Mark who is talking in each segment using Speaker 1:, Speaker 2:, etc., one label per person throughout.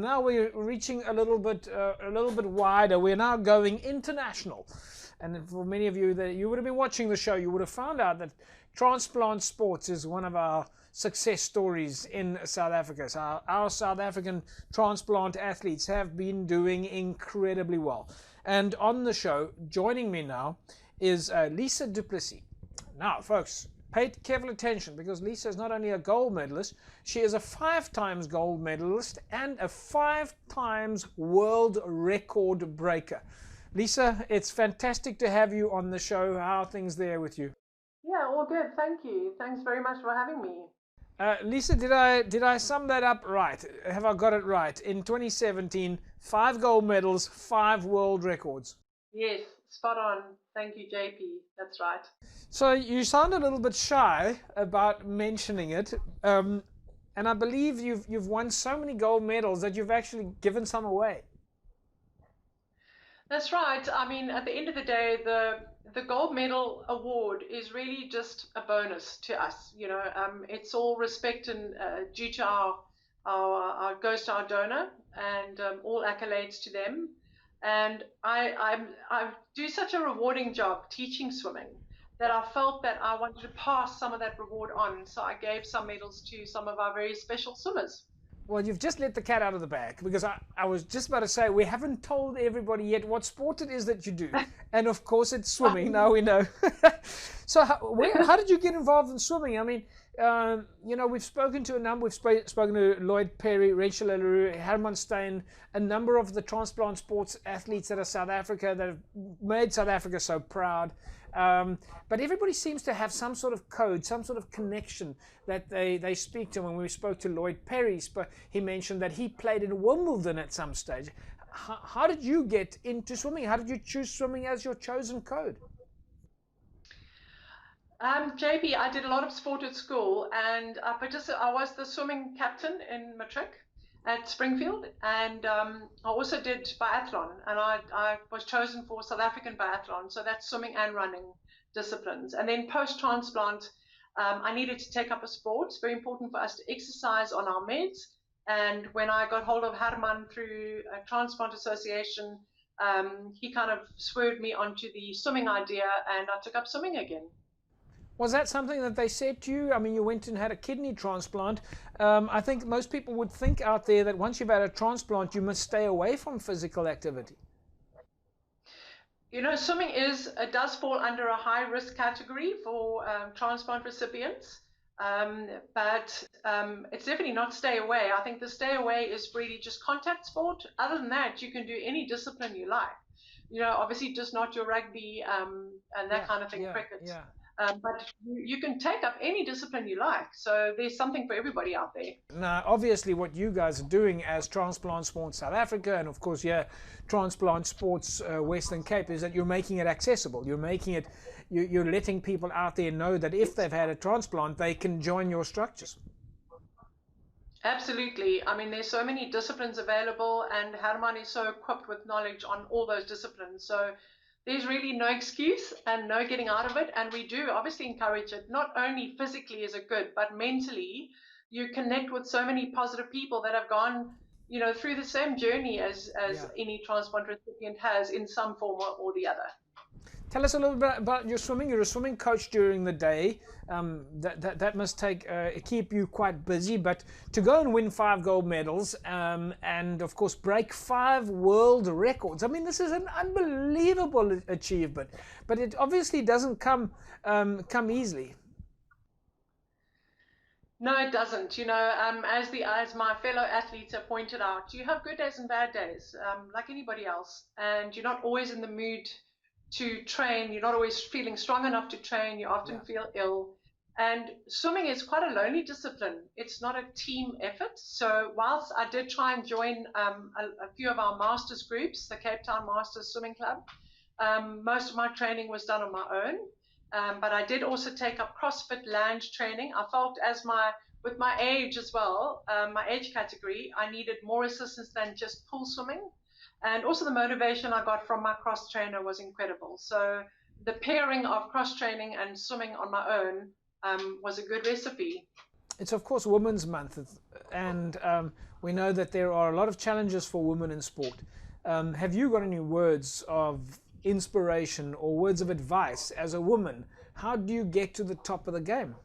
Speaker 1: now we're reaching a little bit wider. We're now going international. And for many of you that you would have been watching the show, you would have found out that Transplant Sports is one of our success stories in South Africa. So our South African transplant athletes have been doing incredibly well. And on the show, joining me now is Lisa du Plessis. Now, folks, pay careful attention, because Lisa is not only a gold medalist, she is a 5-times gold medalist and a 5-times world record breaker. Lisa, it's fantastic to have you on the show. How are things there with you?
Speaker 2: Yeah, all good. Thank you. Thanks very much for having me.
Speaker 1: Lisa, did I sum that up right? Have I got it right? In 2017, 5 gold medals, 5 world records.
Speaker 2: Yes, spot on. Thank you, JP. That's right.
Speaker 1: So you sound a little bit shy about mentioning it, and I believe you've won so many gold medals that you've actually given some away.
Speaker 2: That's right. I mean, at the end of the day, the gold medal award is really just a bonus to us. You know, it's all respect and due to our goes to our donor, and all accolades to them. And I do such a rewarding job teaching swimming that I felt that I wanted to pass some of that reward on. So I gave some medals to some of our very special swimmers.
Speaker 1: Well, you've just let the cat out of the bag, because I was just about to say, we haven't told everybody yet what sport it is that you do. And of course it's swimming, now we know. So how did you get involved in swimming? I mean, you know, we've spoken to a number, we've spoken to Lloyd Perry, Rachel Leroux, Herman Stein, a number of the transplant sports athletes that are South Africa, that have made South Africa so proud. But everybody seems to have some sort of code, some sort of connection that they speak to. When we spoke to Lloyd Perry, he mentioned that he played in Wimbledon at some stage. How did you get into swimming? How did you choose swimming as your chosen code?
Speaker 2: JP, I did a lot of sport at school, and I was the swimming captain in matric at Springfield, and I also did biathlon, and I was chosen for South African biathlon, so that's swimming and running disciplines. And then post-transplant, I needed to take up a sport. It's very important for us to exercise on our meds, and when I got hold of Herman through a Transplant Association, he kind of spurred me onto the swimming idea, and I took up swimming again.
Speaker 1: Was that something that they said to you? I mean, you went and had a kidney transplant. I think most people would think out there that once you've had a transplant, you must stay away from physical activity.
Speaker 2: You know, swimming does fall under a high risk category for transplant recipients, but it's definitely not stay away. I think the stay away is really just contact sport. Other than that, you can do any discipline you like. You know, obviously just not your rugby and that kind of thing, cricket. Yeah. But you can take up any discipline you like. So there's something for everybody out there.
Speaker 1: Now, obviously, what you guys are doing as Transplant Sports South Africa, and of course, Transplant Sports Western Cape, is that you're making it accessible. You're making it, you're letting people out there know that if they've had a transplant, they can join your structures.
Speaker 2: Absolutely. I mean, there's so many disciplines available, and Herman is so equipped with knowledge on all those disciplines. So there's really no excuse and no getting out of it. And we do obviously encourage it. Not only physically is it good, but mentally, you connect with so many positive people that have gone, you know, through the same journey as any transplant recipient has in some form or the other.
Speaker 1: Tell us a little bit about your swimming. You're a swimming coach during the day. That must keep you quite busy. But to go and win 5 gold medals and of course break 5 world records. I mean, this is an unbelievable achievement. But it obviously doesn't come easily.
Speaker 2: No, it doesn't. You know, as my fellow athletes have pointed out, you have good days and bad days, like anybody else, and you're not always in the mood to train. You're not always feeling strong enough to train. You often feel ill. And swimming is quite a lonely discipline. It's not a team effort. So whilst I did try and join a few of our masters groups, the Cape Town Masters Swimming Club, most of my training was done on my own. But I did also take up CrossFit land training. I felt with my age as well, my age category, I needed more assistance than just pool swimming. And also the motivation I got from my cross trainer was incredible. So the pairing of cross training and swimming on my own was a good recipe.
Speaker 1: It's of course Women's Month, and We know that there are a lot of challenges for women in sport. Have you got any words of inspiration or words of advice as a woman? How do you get to the top of the game?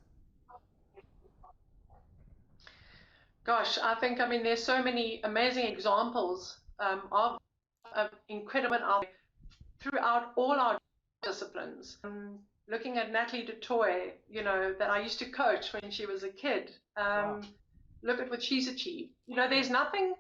Speaker 2: Gosh, I think, I mean, there's so many amazing examples of incredible out there throughout all our disciplines. Looking at Natalie DeToy, you know, that I used to coach when she was a kid.
Speaker 1: Wow.
Speaker 2: Look at what she's achieved. You know, there's nothing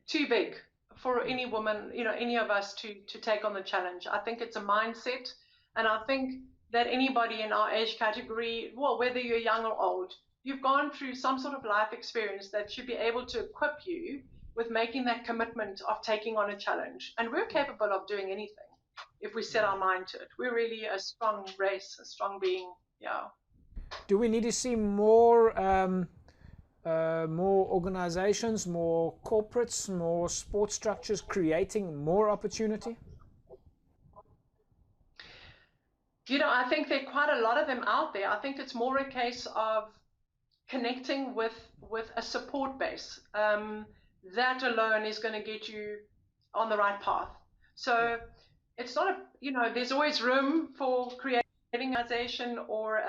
Speaker 2: too big for any woman, you know, any of us to take on the challenge. I think it's a mindset, and I think that anybody in our age category, well, whether you're young or old, you've gone through some sort of life experience that should be able to equip you with making that commitment of taking on a challenge. And we're capable of doing anything if we set our mind to it. We're really a strong race, a strong being. Yeah.
Speaker 1: Do we need to see more more organizations, more corporates, more sports structures creating more opportunity?
Speaker 2: You know, I think there are quite a lot of them out there. I think it's more a case of connecting with a support base. That alone is going to get you on the right path. So it's not a, you know, there's always room for creating an organization or,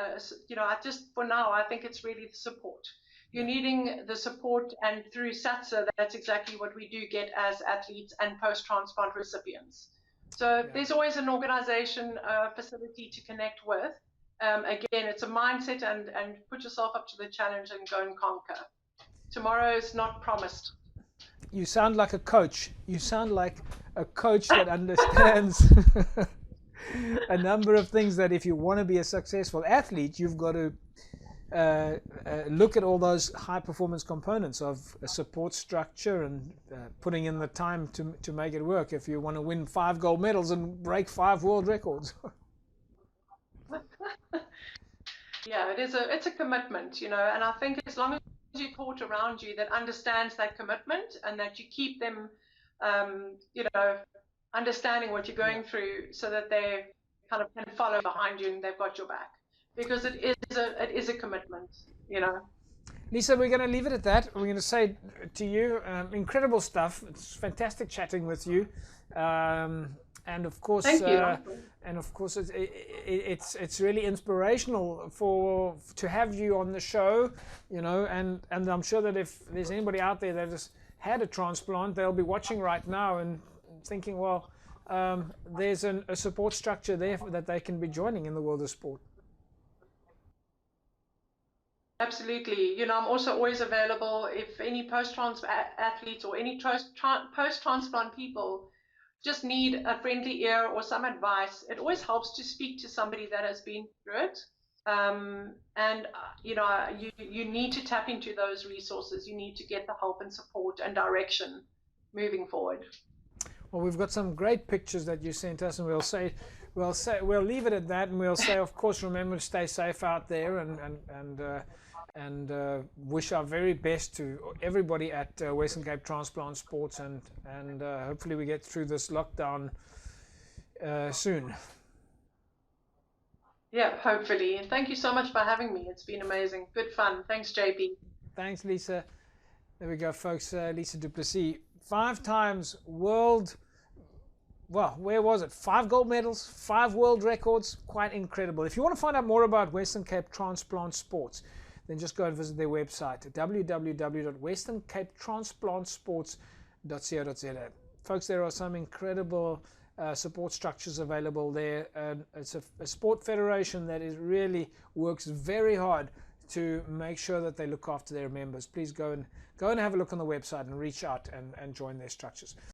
Speaker 2: you know, for now, I think it's really the support. You're needing the support, and through SATSA, that's exactly what we do get as athletes and post-transplant recipients. So there's always an organization, facility to connect with. Again, it's a mindset, and put yourself up to the challenge and go and conquer. Tomorrow is not promised.
Speaker 1: You sound like a coach. You sound like a coach that understands a number of things, that if you want to be a successful athlete, you've got to look at all those high performance components of a support structure and putting in the time to make it work if you want to win 5 gold medals and break 5 world records.
Speaker 2: Yeah, it's a commitment, you know, and I think as long as you support around you that understands that commitment, and that you keep them, you know, understanding what you're going through, so that they kind of can follow behind you and they've got your back, because it is a commitment, you know.
Speaker 1: Lisa, we're going to leave it at that. We're going to say to you, incredible stuff. It's fantastic chatting with you. And of course,
Speaker 2: thank you.
Speaker 1: And of course, it's really inspirational to have you on the show, you know. And I'm sure that if there's anybody out there that has had a transplant, they'll be watching right now and thinking, well, there's a support structure there that they can be joining in the world of sport.
Speaker 2: Absolutely. You know, I'm also always available if any post-transplant athletes or any post-transplant people just need a friendly ear or some advice. It always helps to speak to somebody that has been through it. You know, you need to tap into those resources. You need to get the help and support and direction moving forward.
Speaker 1: Well, we've got some great pictures that you sent us, and we'll leave it at that, and we'll say, of course, remember to stay safe out there, and wish our very best to everybody at Western Cape Transplant Sports, and hopefully we get through this lockdown soon.
Speaker 2: Yeah, hopefully. And thank you so much for having me. It's been amazing. Good fun. Thanks, JP.
Speaker 1: Thanks, Lisa. There we go, folks. Lisa du Plessis, 5 times world, well, where was it? 5 gold medals, 5 world records. Quite incredible. If you want to find out more about Western Cape Transplant Sports, then just go and visit their website, www.westerncapetransplantsports.co.za. Folks, there are some incredible support structures available there. It's a sport federation that really works very hard to make sure that they look after their members. Please go and have a look on the website and reach out and join their structures.